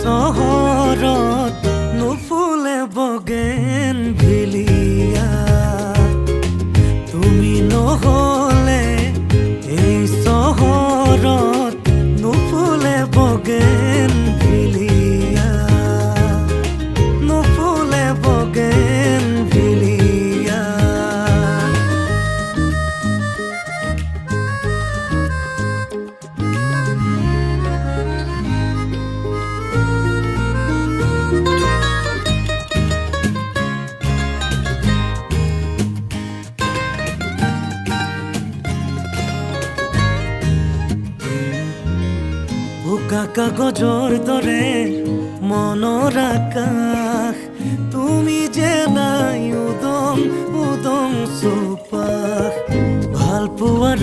চহৰত নুফুলে বগেন ভিলিয়া তুমি নহলে এই চহৰত নুফুলে বগেন ভিলিয়া নুফুলে বগেন ভিলিয়া বোকা কাগজৰ দৰে মনৰ আকাশ তুমি যে নাই উদং উদং চৌপাশ ভাল পোৱাৰ